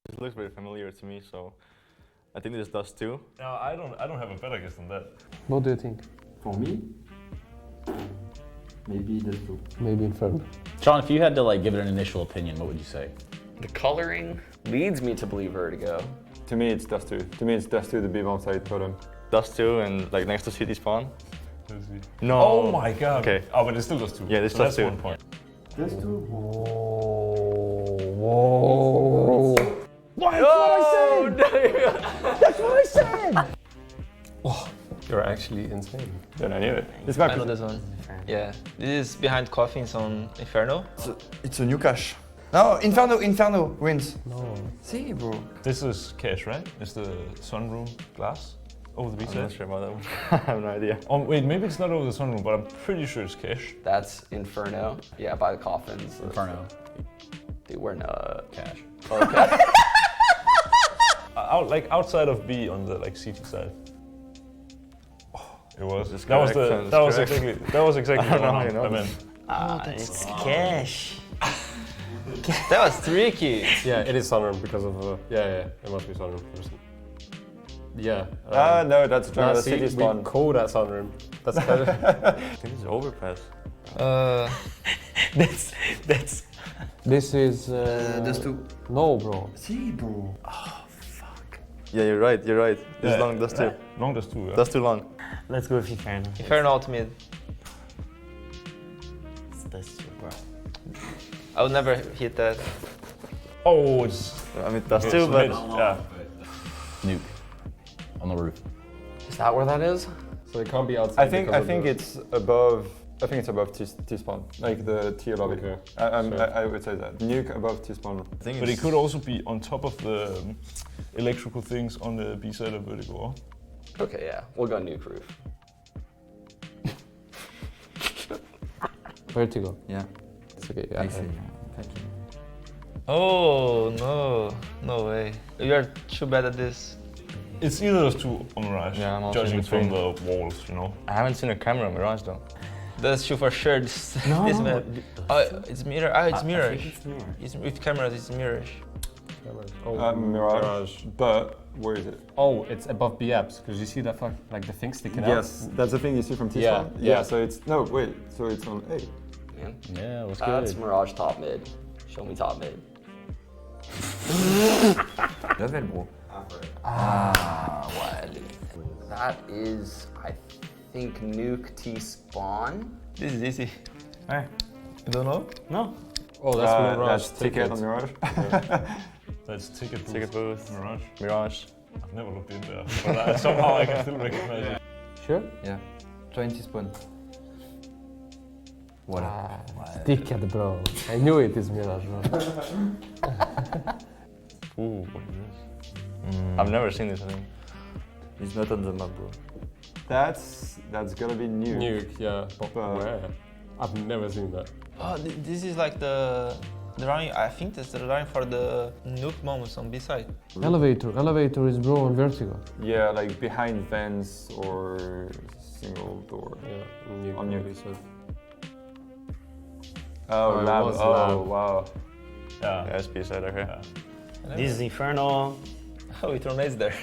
It looks very familiar to me, so I think this does too. No, I don't have a better guess than that. What do you think? For me, maybe the two. Maybe Inferno. Sean, if you had to like give it an initial opinion, what would you say? The coloring leads me to believe Vertigo. To me, it's Dust 2. To me, it's Dust 2, the big bomb side totem. Dust 2 and like next to City Spawn. Let's see. No. Oh my god. Okay. Oh, but it's still Dust 2. Yeah, it's so Dust that's 2. 1 point. Dust 2. Whoa. You're actually insane. Then I knew it. It's I back. know this one. Yeah, this is behind coffins on Inferno. It's a new cache. No, Inferno wins. No. See, bro. This is cash, right? It's the sunroom glass over the I'm B-side. not sure about that one. I have no idea. Wait, maybe it's not over the sunroom, but I'm pretty sure it's cash. That's Inferno. Yeah, by the coffins. Inferno. Dude, we're not. Cash. Okay. Outside of B on the CT side. Oh, it was. It's That was correct, that was correct. exactly I don't the know one how you know I meant. It's cash. That was tricky. Yeah, it is sunroom because of yeah, it must be sunroom. Yeah. No, that's Nah, the see, city we spawn. call that sunroom. That's kind of. I think it's overpass. That's. This is. There's two. No, bro. See, bro. Yeah, you're right. You're right. It's Yeah. long. That's too. Long does too. Yeah. That's too long. Let's go with Inferno. Inferno ultimate. That's two, bro. I would never hit that. Oh, it's. I mean, that's it's too, but mid, yeah. Nuke. On the roof. Is that where that is? So it can't be outside. I think it's above. I think it's above T spawn, like the T lobby. Okay. I would say that nuke above T spawn. I think But it's it could also be on top of the electrical things on the B side of Vertigo. Okay, yeah. We'll go nuke roof. Vertigo. Yeah. It's okay. I see. Thank you. Oh no, no way. You are too bad at this. It's either those two on Mirage, Yeah, I'm also judging in from between. the walls, you know. I haven't seen a camera on Mirage though. That's true for sure. This map. Oh, it's mirror. Oh, it's Mirage. It's with cameras. It's Mirage. Oh, Mirage. But where is it? oh, it's above B apps because you see that like the thing sticking out. Yes, that's the thing you see from T Yeah, spawn. yeah. So it's no wait. So it's on A. Man. Yeah, what's That's good? Mirage top mid. Show me top mid. Level, bro. What? That is, I think, nuke T spawn. This is easy. You don't know? No. Oh, that's Mirage. That's ticket on Mirage. That's ticket booth. Ticket booth. Mirage. Mirage. I've never looked in there, but somehow I can still recognize it. Sure. Yeah. 20 spawn. What? Ticket, bro. I knew it is Mirage, bro. Ooh, what is this? I've never seen this. I think. It's not on the map, bro. That's gonna be nuke. Nuke, yeah. But But- where? I've never seen that. Oh, this is like the line. I think that's the line for the nuke moments on B side. Elevator is bro on Vertigo. Yeah, like behind vents or single door. Yeah, nuke. On nuke. you said. Oh, it lab. was Oh, lab. wow. Yeah. Yeah, SP side. Okay. This is Inferno. Oh, it rotates there.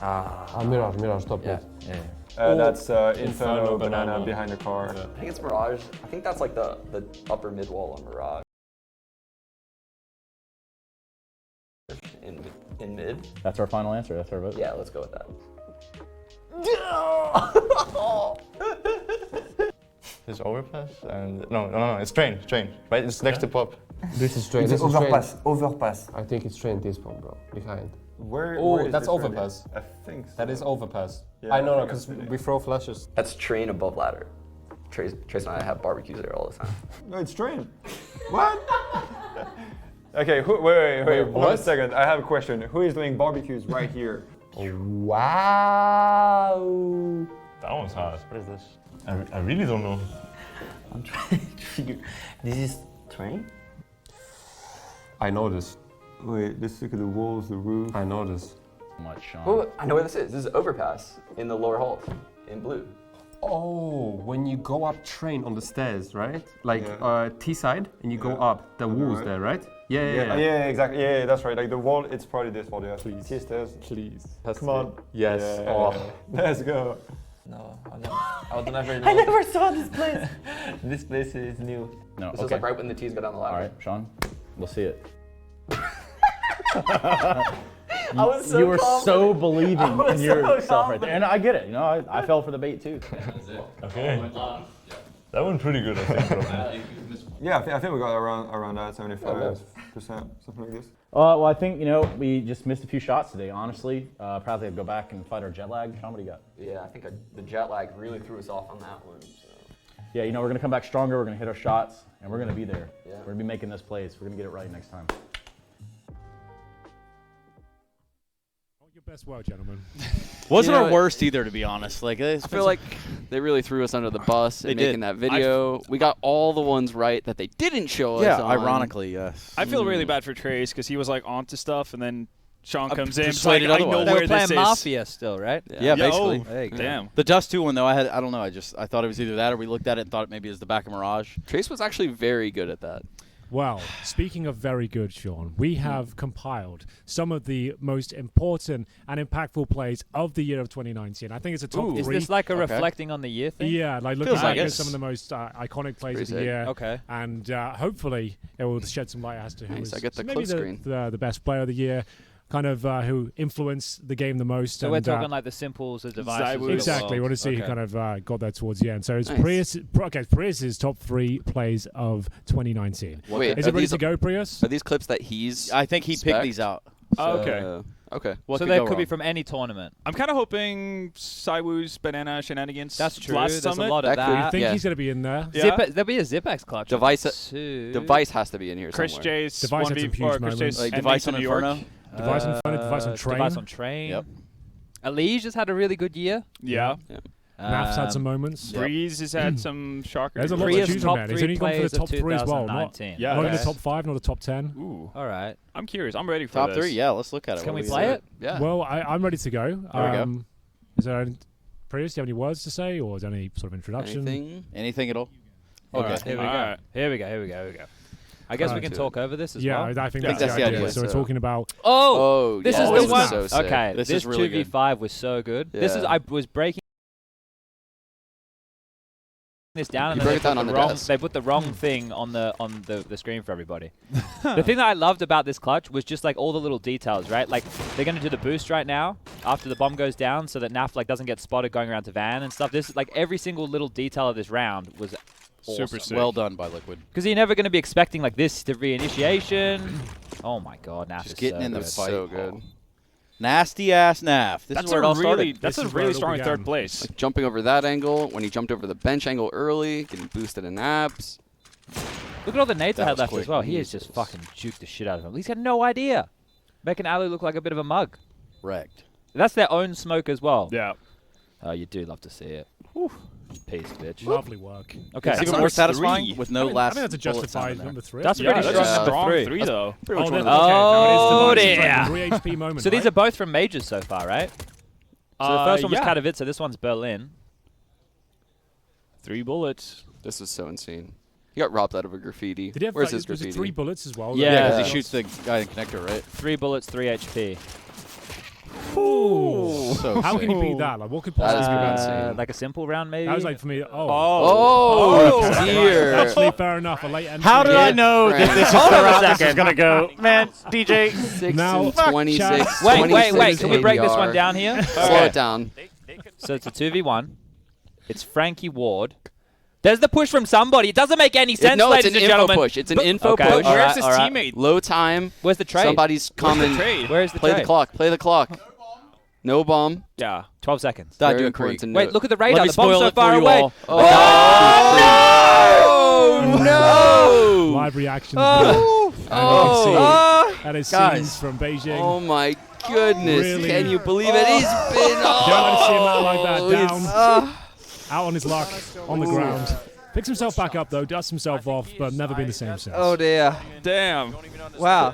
Mirage, top Yeah. mid. Yeah. That's Inferno Inferno banana banana. behind the car. Yeah. I think it's Mirage. I think that's like the upper mid wall on Mirage. In mid? That's our final answer. That's our vote. Yeah, let's go with that. This overpass and no, it's train, right? It's next to pop. This is train. It's This is overpass. Overpass. train. I think it's train this one, bro. Behind. Where? Oh, where is that's this really? overpass. I think so. That is overpass. Yeah, I know, I no, think because I've seen it. we throw flashes. That's train above ladder. Trace and I have barbecues there all the time. No, it's train. What? Okay, wait, Wait, one what? second. I have a question. Who is doing barbecues right here? Wow. That one's hard. What is this? I really don't know. I'm trying to figure. This is train? I know this. Wait, let's look at the walls, the roof. I know this. Much, Sean. Oh, I know where this is. This is overpass in the lower hall in blue. Oh, when you go up train on the stairs, right? Like Yeah. T side, and you go Yeah. up the walls right. there, right? Yeah. Yeah, exactly. Yeah, that's right. Like the wall, it's probably this wall. Yeah. Please. T stairs. Please. Come on. Yes. Yeah. Oh. Let's go. No, I would never know. I never saw this place. This place is new. No, This okay. is like right when the T's go down the All ladder. right, Sean, we'll see it. I was so You were confident. so believing was in so yourself right there. And I get it, you know, I fell for the bait too. Okay. That went pretty good, I think, bro. Yeah, I think we got around that 75%, something like this. Well, I think, we just missed a few shots today, honestly. Probably have to go back and fight our jet lag. Sean, what do you got? Yeah, I think the jet lag really threw us off on that one. So. Yeah, we're going to come back stronger. We're going to hit our shots, and we're going to be there. Yeah. We're going to be making this plays. We're going to get it right next time. Your best work, gentlemen. Wasn't our worst either, to be honest. Like, I feel like they really threw us under the bus in making that video. We got all the ones right that they didn't show us. Yeah, ironically, yes. I feel really bad for Trace because he was like onto stuff, and then Sean comes in. Like, I know where We're playing this Mafia still, right? Yeah, basically. Oh, damn. The Dust 2 one, though, I don't know. I thought it was either that or we looked at it and thought it maybe was the back of Mirage. Trace was actually very good at that. Well, speaking of very good, Sean, we have compiled some of the most important and impactful plays of the year of 2019. I think it's a top 3. Is this like a reflecting on the year thing? Yeah, like looking back at it. some of the most iconic plays of the year. Okay. And hopefully it will shed some light as to who Nice, is I get the maybe close screen. the best player of the year, kind of who influenced the game the most. So and, we're talking like the simples, the devices. Exactly. We want to see who kind of got there towards the end. So it's Prius's top 3 plays of 2019. Wait, is it ready to go, Prius? Are these clips that he's? I think he picked these out. Oh, okay. Okay. So that could be from any tournament. I'm kind of hoping Saiwoo's banana shenanigans. That's true. Last There's summit. a lot of That could- I that. think Yeah. he's going to be in there. Yeah. There'll be a Zipex clutch. Device has to be in here Chris somewhere. J's Device had some huge Chris moments. J's Like ending Device to on New York. Inferno. Device on Train. Device on Train. Yep. Elige has had a really good year. Yeah. Math's had some moments. Breeze has had some shockers. There's a lot Prius to choose top from, man. He's 3 only gone for plays the of top 3 as well. Not 2019. Yeah, not even okay. the top 5, not the top 10. Ooh. All right. I'm curious. I'm ready for Top this. 3? Yeah, let's look at it. Can What we do play it? Yeah. Well, I'm ready to go. There we go. Is there any, Prius, do you have any words to say, or is there any sort of introduction? Anything at all? Okay. Okay. Here we go. Alright. Here we go. I guess we can talk over this as Yeah, well. I think Yeah. that's the idea. So we're So- talking about Oh, this yeah, is this the one. so sick. Okay, This this is really 2v5 was so good. This is Yeah. I was breaking this down, and You then broke it down on the desk. they put the wrong thing on the screen for everybody. The thing that I loved about this clutch was just like all the little details, right? Like they're gonna do the boost right now after the bomb goes down, so that Naf like doesn't get spotted going around to Van and stuff. This like every single little detail of this round was awesome. Super sick. Well done by Liquid. Because you're never gonna be expecting like this to reinitiation. Oh my god, Naf Just is getting so in the good. fight. So good. Nasty ass Naf. This That's is where it all really, started. that's This a is where really it all strong began. third place. Like jumping over that angle, when he jumped over the bench angle early, getting boosted in abs. Look at all the nades I That had was left quick. as well. He has just fucking juked the shit out of him. He's got no idea. Making Ali look like a bit of a mug. Wrecked. That's their own smoke as well. Yeah. Oh, you do love to see it. Peace, bitch. lovely work. Okay. It's even number more satisfying 3. with no I last think that's a bullet sound in justified there. number 3. That's Yeah, pretty that's strong. a strong Number 3 3. though. Pretty much one of Oh, now it is dear. 3 HP moment. So these are both from majors so far, right? So the first one was yeah. Katowice. This one's Berlin. 3 bullets. This was so insane. He got robbed out of a graffiti. Did he have Where's like, his was it graffiti? 3 bullets as well? Yeah. Yeah, because he shoots the guy in connector, right? 3 bullets, 3 HP. Ooh. So How can you beat sick. that? Like, what could That possibly is be insane. better? Like a simple round, maybe? That was like for me. Oh, okay. dear. Actually, fair enough. A late entry. How did I Get know that this is Hold the on a route this is second. going to go? Man, DJ. 6 Now- and Fuck, 26. chat. Wait. 26 Can we break this ADR. one down here? Slow it down. So it's a 2v1. It's Frankie Ward. There's the push from somebody. It doesn't make any sense, No, it's ladies an and info gentlemen. push. It's an info Okay. push. All Where's right, his all right. teammate? Low time. Where's the trade? Somebody's coming. trade? Where is the Play trade? the clock. Play the clock. No bomb. Yeah. 12 seconds. Dodge Very you important to agree. note. Wait, look at the radar. Let me The bomb's spoil so it far for you away. all. Oh, no! Live reactions. Oh. And you can see that is Guys. scenes from Beijing. Oh my goodness! Really? Can you believe it? He's been. Don't let us see him out like that. it's- Down. Out on his luck. On the ground. Picks himself back up though. Dusts himself off, but never been the same since. Oh, dear. Damn. Wow.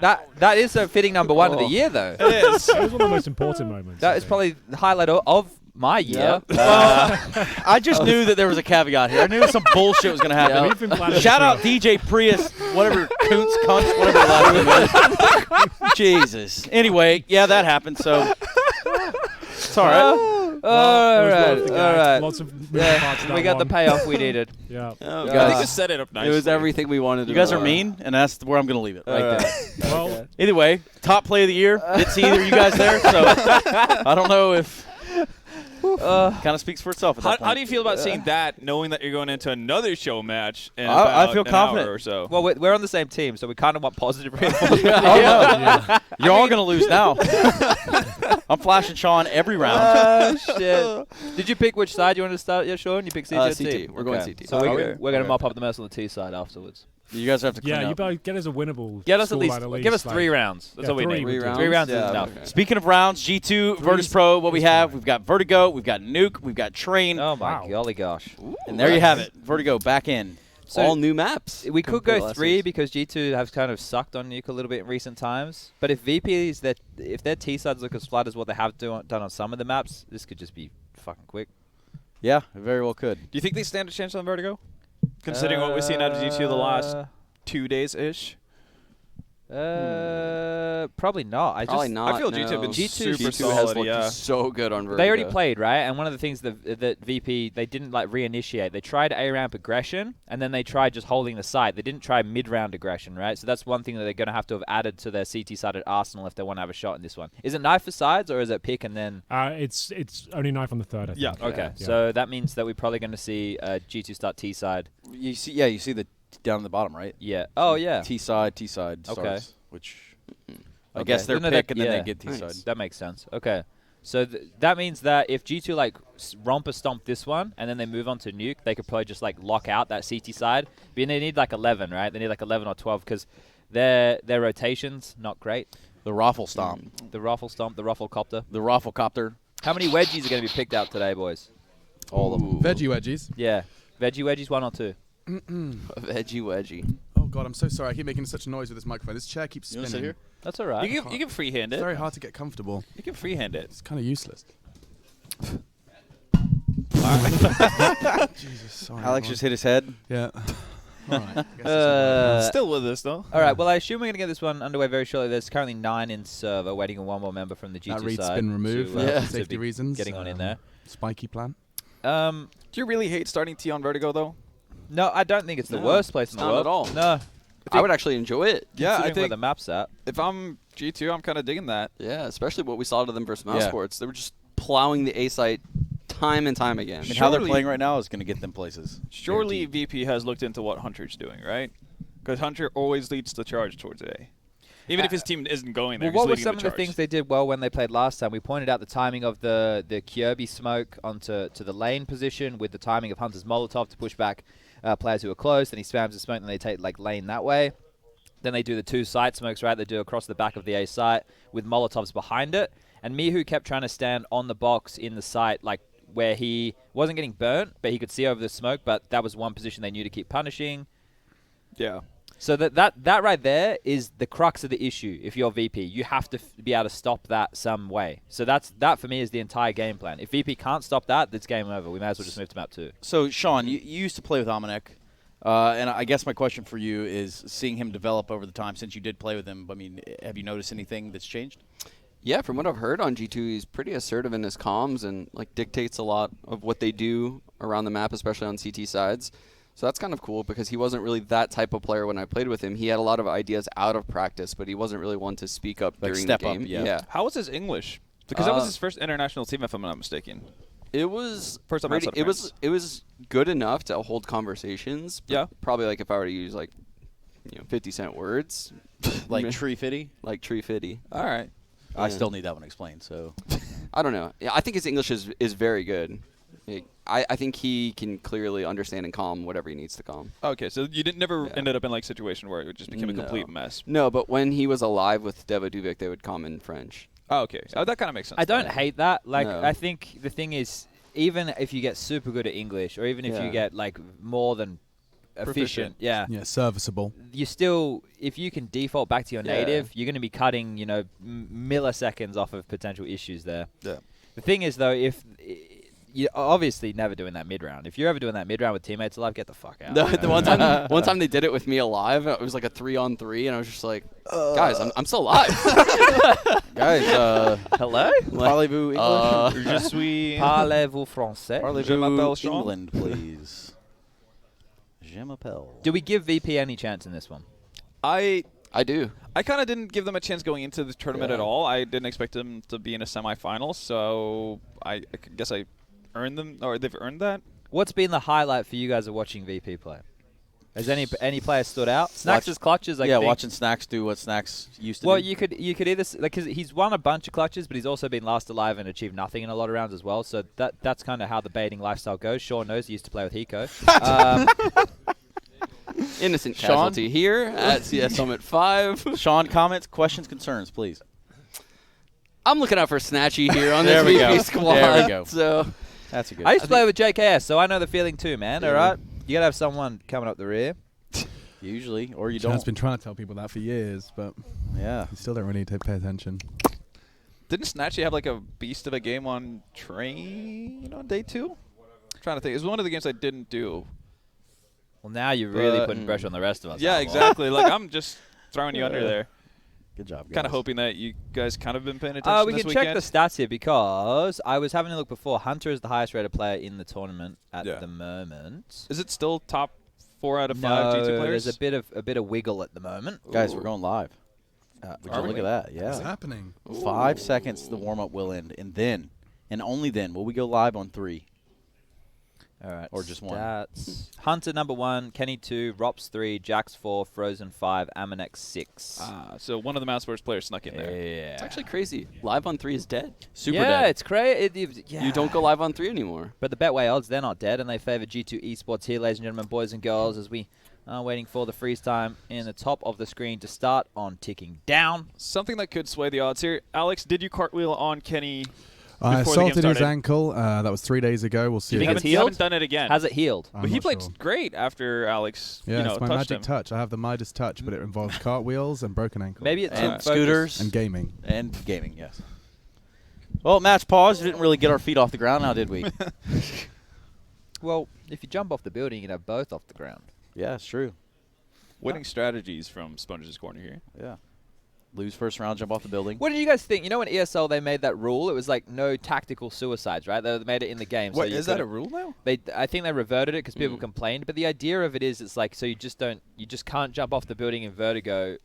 That is a fitting number 1 of the year, though. It is. It was one of the most important moments. That I is think. probably the highlight of my year. I just knew that there was a caveat here. I knew some bullshit was going to happen. We've been planning Shout for- out DJ Prius, whatever, Kuntz, Kuntz, whatever the last name is. Jesus. Anyway, yeah, that happened, so it's all right. Well, it was worth the all gag. right. Lots of moving parts to We that got the one. payoff we needed. Yeah. Oh, I God. think just set it up nicely. It was everything we wanted. You to guys know. are mean, and that's where I'm going to leave it, right there. Well, Anyway, top play of the year. Didn't see either of you guys there, so I don't know if Kind of speaks for itself at that point. How do you feel about seeing that, knowing that you're going into another show match in I about feel an confident. hour or so? Well, we're on the same team, so we kind of want positive reinforcement. You're all going to lose now. I'm flashing Sean every round. Shit. Did you pick which side you want to start? Yeah, Sean? You pick CT or T? CT. We're going CT. So we're going to mop up the mess on the T side afterwards. You guys have to clean Yeah, you up. better get us a winnable. Get us at scoreline least. Give us 3 rounds. That's all we need. 3 rounds? 3 rounds is Yeah, enough. okay. Speaking of rounds, G2, Virtus.Pro, what we have, fine. we've got Vertigo, we've got Nuke, we've got Train, Oh my Wow. golly gosh. and there you have it. Vertigo back in. So all new maps. we could compared to go last 3 season. because G2 have kind of sucked on Nuke a little bit in recent times. But if VPs that if their T sides look as flat as what they have done on some of the maps, this could just be fucking quick. Yeah, it very well could. Do you think they stand a chance on Vertigo? Considering what we've seen out of G2 the last 2 days-ish? Probably not. Probably not. I feel G2 have been G2 super G2 solid, has looked yeah. so good on Vertigo. They already played, right? And one of the things that VP, they didn't like reinitiate. They tried A-ramp aggression, and then they tried just holding the site. They didn't try mid-round aggression, right? So that's one thing that they're going to have added to their CT-sided arsenal if they want to have a shot in this one. Is it knife for sides, or is it pick and then... It's only knife on the third, I think. Yeah. Okay, Yeah. so that means that we're probably going to see G2 start T-side. You see the down in the bottom, right? Yeah. Oh, yeah. T side Okay. starts, which I Okay. guess they're No, pick and then yeah. they get T side. Nice. That makes sense. Okay. So that means that if G2 like romper stomp this one and then they move on to Nuke, they could probably just like lock out that CT side. But they need like 11, right? They need like 11 or 12 because their rotation's not great. The Raffle Stomp. The Ruffle Stomp, the Ruffle Copter. The Raffle Copter. How many wedgies are going to be picked out today, boys? All of them. Veggie wedgies. Yeah. Veggie wedgies, 1 or 2? Veggie wedgie. Oh god, I'm so sorry. I keep making such a noise with this microphone. This chair keeps You want spinning. to sit here? That's all right. You can freehand It's it. very hard to get comfortable. You can freehand it. It's kind of useless. Jesus, sorry. Alex everyone. just hit his head. Yeah. All right. I guess this will work. Still with us, though. All right. Well, I assume we're going to get this one underway very shortly. There's currently 9 in server, waiting on one more member from the G2 That read's side. been removed to, for to safety be reasons. Getting on in there. Spiky plan. Do you really hate starting T on Vertigo, though? No, I don't think it's the No, worst place in the not world. at all. No. I would actually enjoy it. Yeah, I Considering where think the map's at. if I'm G2, I'm kind of digging that. Yeah, especially what we saw to them versus Mouse Yeah. Sports. They were just plowing the A site time and time again. I mean, how they're Surely- playing right now is going to get them places. Surely Guaranteed. VP has looked into what Hunter's doing, right? Because Hunter always leads the charge towards A. Even if his team isn't going there, Well, what were he's some leading of the things they did well when they played last time? We pointed out the timing of the Kirby smoke onto the lane position with the timing of Hunter's Molotov to push back players who are close. Then he spams the smoke and they take like lane that way. Then they do the 2 side smokes, right? They do across the back of the A site with Molotovs behind it. And Mihu kept trying to stand on the box in the site, like where he wasn't getting burnt, but he could see over the smoke. But that was one position they knew to keep punishing. Yeah. So that right there is the crux of the issue. If you're VP, you have to be able to stop that some way. So that for me is the entire game plan. If VP can't stop that, it's game over. We may as well just move to map 2. So, Sean, you used to play with Amanek, and I guess my question for you is seeing him develop over the time since you did play with him. I mean, have you noticed anything that's changed? Yeah, from what I've heard on G2, he's pretty assertive in his comms and like dictates a lot of what they do around the map, especially on CT sides. So that's kind of cool because he wasn't really that type of player when I played with him. He had a lot of ideas out of practice, but he wasn't really one to speak up Like during step the game. up, yeah. How was his English? Because that was his first international team, if I'm not mistaken. It was First time pretty, outside of France. it was good enough to hold conversations. But Yeah. probably like if I were to use like 50-cent words, Like Tree Fitty? like tree fitty. All right. I Yeah. still need that one explained, so. I don't know. Yeah, I think his English is very good. I think he can clearly understand and calm whatever he needs to calm. Okay, so you never Yeah. ended up in like a situation where it just became a No. complete mess. No, but when he was alive with Devo Duvic, they would calm in French. Oh, okay. Oh, that kind of makes sense. I don't hate that. Like, No. I think the thing is, even if you get super good at English, or even if you Yeah. get like more than efficient, yeah, Serviceable. you still, if you can default back to your Yeah. native, you're going to be cutting, milliseconds off of potential issues there. Yeah. The thing is, though, if you're obviously never doing that mid round. If you're ever doing that mid round with teammates alive, get the fuck out. The one time they did it with me alive, it was like a 3-on-3, and I was just like, guys, I'm still alive. Guys, hello? Parlez-vous English? Je suis... Parlez-vous français? Parlez-vous m'appelle Sean. England, please? Je m'appelle. Do we give VP any chance in this one? I do. I kind of didn't give them a chance going into the tournament Yeah. at all. I didn't expect them to be in a semifinal, so I guess I earned them, or they've earned that. What's been the highlight for you guys of watching VP play? Has any player stood out? Snacks' clutches, I think. watching Snacks do what Snacks used to do. Well, you could either because he's won a bunch of clutches, but he's also been last alive and achieved nothing in a lot of rounds as well. So that's kind of how the baiting lifestyle goes. Sean knows he used to play with Hiko. Innocent casualty here at CS Summit 5. Sean, comments, questions, concerns, please. I'm looking out for Snatchy here on this VP squad. There we go. So that's a good. I used to play with JKS, so I know the feeling too, man. All right, you gotta have someone coming up the rear. Usually, or you Sean's don't. been trying to tell people that for years, but Yeah. you still don't really pay attention. Didn't Snatchy have like a beast of a game on Train on day 2? I'm trying to think. It was one of the games I didn't do. Well, now you're really putting pressure on the rest of us. Yeah, exactly. Like I'm just throwing you under there. Good job, guys. Kind of hoping that you guys kind of been paying attention We this can weekend. check the stats here because I was having a look before. Hunter is the highest rated player in the tournament at the moment. Is it still top 4 out of 5 No, G2 players? there's a bit of wiggle at the moment. Guys, we're going live. Are we? Look at that. Yeah. What's happening? 5 seconds, the warm-up will end. And then, and only then, will we go live on 3. All right. Or just one. Stats. Hunter number 1, Kenny 2, Rops 3, Jax 4, Frozen 5, Amanex 6. So one of the Mouse Sports players snuck in there. Yeah. it's actually crazy. Live on 3 is dead. Super yeah, dead. it's crazy. Yeah. You don't go live on 3 anymore. But the Betway odds, they're not dead, and they favor G2 Esports here, ladies and gentlemen, boys and girls, as we are waiting for the freeze time in the top of the screen to start on ticking down. Something that could sway the odds here. Alex, did you cartwheel on Kenny I before the game assaulted his started? ankle. That was 3 days ago. We'll see. You if think it's it's You healed? haven't done it again. Has it healed? I'm But he not played sure. great after Alex, Yeah, you know, it's my touched magic him. touch. I have the Midas touch, but it involves cartwheels and broken ankle. Maybe it took And focus. scooters. And gaming. And gaming, yes. Well, match paused. We didn't really get our feet off the ground now, did we? Well, if you jump off the building, you can have both off the ground. Yeah, it's true. Winning strategies from Sponge's Corner here. Yeah. Lose first round, jump off the building. What did you guys think? You know when ESL they made that rule, it was like no tactical suicides, right? They made it in the game. Wait, so is that a rule now? I think they reverted it because people complained. But the idea of it is, it's like so you just can't jump off the building in Vertigo,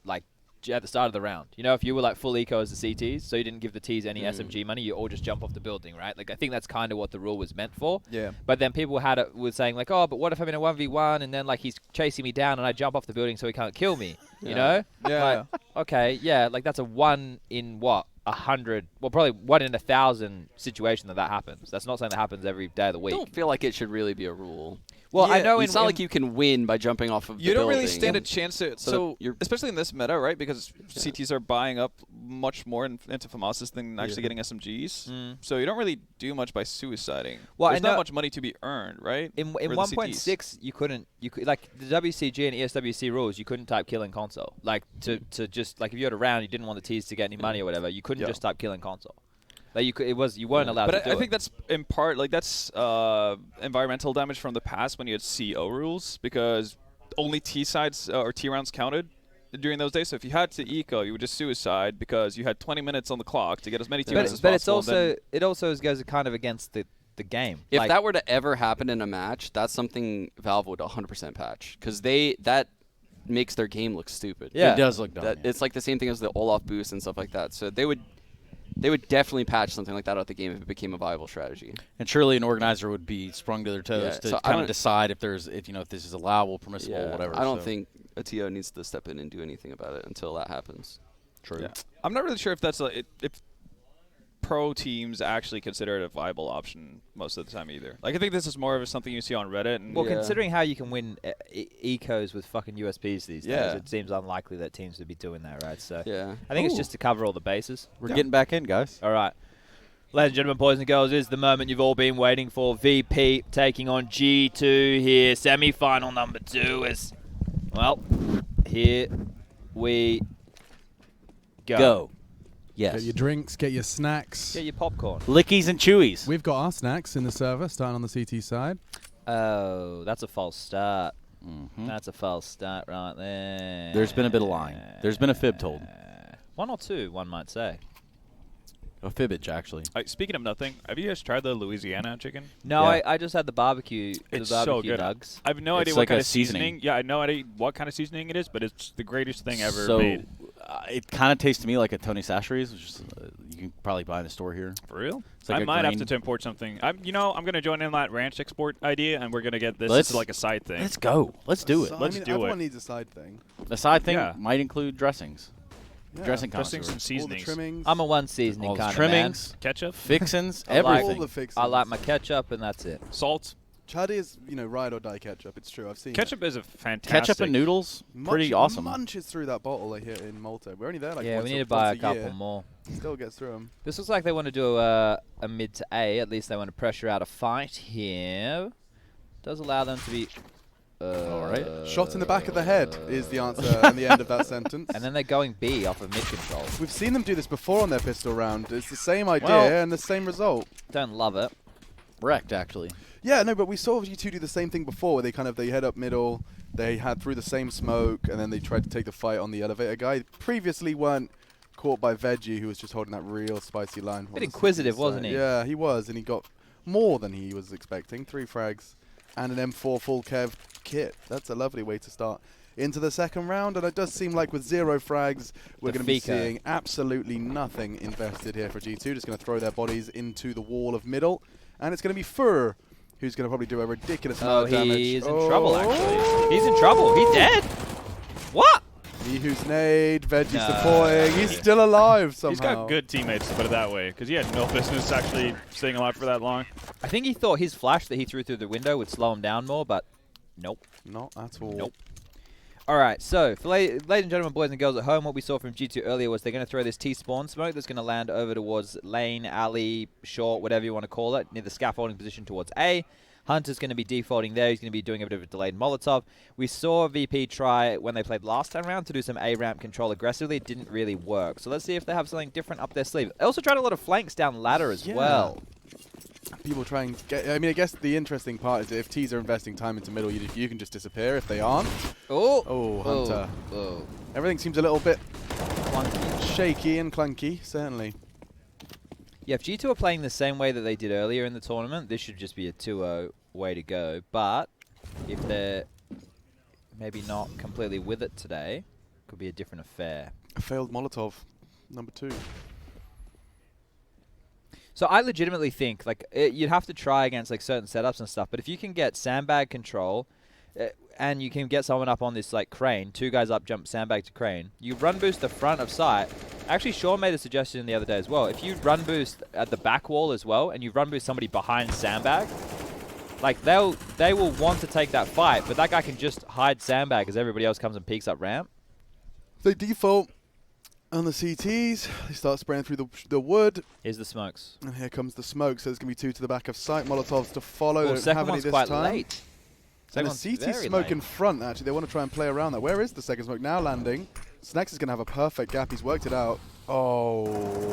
like at the start of the round. You know, if you were like full eco as the CTs, so you didn't give the Ts any SMG money, you all just jump off the building, right? Like I think that's kind of what the rule was meant for. Yeah. But then people were saying like, oh, but what if I'm in a 1v1 and then like he's chasing me down and I jump off the building so he can't kill me? You know? Yeah. Like, okay, yeah, like that's a 1 in what? 100, well, probably 1 in 1,000 situation that happens. That's not something that happens every day of the week. I don't feel like it should really be a rule. Well, I Yeah, know It's not like you can win by jumping off of the You don't building. really stand a chance to. So you're- especially in this meta, right? Because CTs are buying up much more into FAMASas than actually getting SMGs. So you don't really do much by suiciding. Well, There's I know not much money to be earned, right? In for the 1.6, you could like the WCG and ESWC rules, you couldn't type kill in console. Like to just like if you had a round, you didn't want the Ts to get any money or whatever, you couldn't just type kill in console. Like you weren't allowed to But do I it. think that's in part like that's environmental damage from the past when you had CO rules because only T sides or T rounds counted during those days. So if you had to eco, you would just suicide because you had 20 minutes on the clock to get as many T rounds as but possible. it also goes kind of against the game. If like, that were to ever happen in a match, that's something Valve would 100% patch because that makes their game look stupid. Yeah. It does look dumb. It's like the same thing as the Olaf boost and stuff like that. So they would definitely patch something like that out the game if it became a viable strategy. And surely an organizer would be sprung to their toes Yeah, to so I kind of don't- decide if this is allowable, permissible, whatever. I don't so. think a TO needs to step in and do anything about it until that happens. True. Yeah. I'm not really sure if that's if pro teams actually consider it a viable option most of the time either. Like I think this is more of something you see on Reddit. And well, considering how you can win ecos with fucking USPs these days, it seems unlikely that teams would be doing that, right? So I think it's just to cover all the bases. We're getting back in, guys. All right. Ladies and gentlemen, boys and girls, this is the moment you've all been waiting for. VP taking on G2 here. Semi-final number 2 is, well, here we go. Yes. Get your drinks, get your snacks. Get your popcorn. Lickies and chewies. We've got our snacks in the server, starting on the CT side. Oh, that's a false start. That's a false start right there. There's been a bit of lying. There's been a fib told. 1 or 2, one might say. A fibbage, actually. Speaking of nothing, have you guys tried the Louisiana chicken? No, I just had the barbecue. It's the so barbecue good. nugs. I have no idea It's what like kind a of seasoning. Yeah, I have no idea what kind of seasoning it is, but it's the greatest thing ever So made. it kind of tastes to me like a Tony Sachery's, which is, you can probably buy in the store here. For real? It's like I a might have grain. to import something. I'm going to join in that ranch export idea, and we're going to get this. Let's- This is like a side thing. Let's go. Let's do it. So, Let's I mean, do everyone it. needs a side thing. The side thing Yeah. might include dressings. Yeah. Dressing Dressings and connoisseurs. seasonings. All the trimmings. I'm a one seasoning All the kind of man. trimmings, Ketchup, fixins, I like- everything. All the fixings. I like my ketchup, and that's it. salt. Chad is, ride or die ketchup. It's true. I've seen Ketchup is a fantastic. Ketchup and noodles, pretty awesome. Munches through that bottle they hit in Malta. We're only there like Yeah, once we or- need to buy a once couple year. more. Still gets through them. This looks like they want to do a mid to A. At least they want to pressure out a fight here. Does allow them to be. All right. Shot in the back of the head is the answer at the end of that sentence. And then they're going B off of mid control. We've seen them do this before on their pistol round. It's the same idea Well- and the same result. Don't love it. Wrecked, actually. Yeah, no, but we saw G2 do the same thing before, where they head up middle, they had through the same smoke, and then they tried to take the fight on the elevator guy. Previously weren't caught by Veggie, who was just holding that real spicy line. Bit inquisitive, wasn't he? Yeah, he was, and he got more than he was expecting. 3 frags and an M4 full kev kit. That's a lovely way to start into the second round, and it does seem like with 0 frags, we're The going to be Fico. seeing absolutely nothing invested here for G2. Just going to throw their bodies into the wall of middle, and it's going to be Fur who's going to probably do a ridiculous amount of damage. He's in trouble, actually. He's in trouble. He's dead. What? He who's nade, Veggie's No. deploying. He's still alive somehow. He's got good teammates, to put it that way, because he had no business actually staying alive for that long. I think he thought his flash that he threw through the window would slow him down more, but nope. Not at all. Nope. All right, so for ladies and gentlemen, boys and girls at home, what we saw from G2 earlier was they're going to throw this T-spawn smoke that's going to land over towards lane, alley, short, whatever you want to call it, near the scaffolding position towards A. Hunter's going to be defaulting there. He's going to be doing a bit of a delayed Molotov. We saw VP try, when they played last time around, to do some A-ramp control aggressively. It didn't really work. So let's see if they have something different up their sleeve. They also tried a lot of flanks down ladder as well. People try and get. I mean, I guess the interesting part is that if T's are investing time into middle, you can just disappear. If they aren't, oh, Hunter. Oh. Everything seems a little bit clunky, shaky and clunky. Certainly. Yeah, if G2 are playing the same way that they did earlier in the tournament, this should just be a 2-0 way to go. But if they're maybe not completely with it today, could be a different affair. A failed Molotov, number 2. So I legitimately think you'd have to try against certain setups and stuff. But if you can get sandbag control, and you can get someone up on this crane, 2 guys up, jump sandbag to crane, you run boost the front of site. Actually, Sean made a suggestion the other day as well. If you run boost at the back wall as well, and you run boost somebody behind sandbag, they will want to take that fight, but that guy can just hide sandbag as everybody else comes and peeks up ramp. They default on the CTs. They start spraying through the wood. Here's the smokes. And here comes the smoke. So there's going to be 2 to the back of site. Molotovs to follow. Well, They don't second have any one's this quite time. late. And a Second CT one's very smoke late. in front, actually. They want to try and play around that. Where is the second smoke? Now landing. Snacks is going to have a perfect gap. He's worked it out. Oh.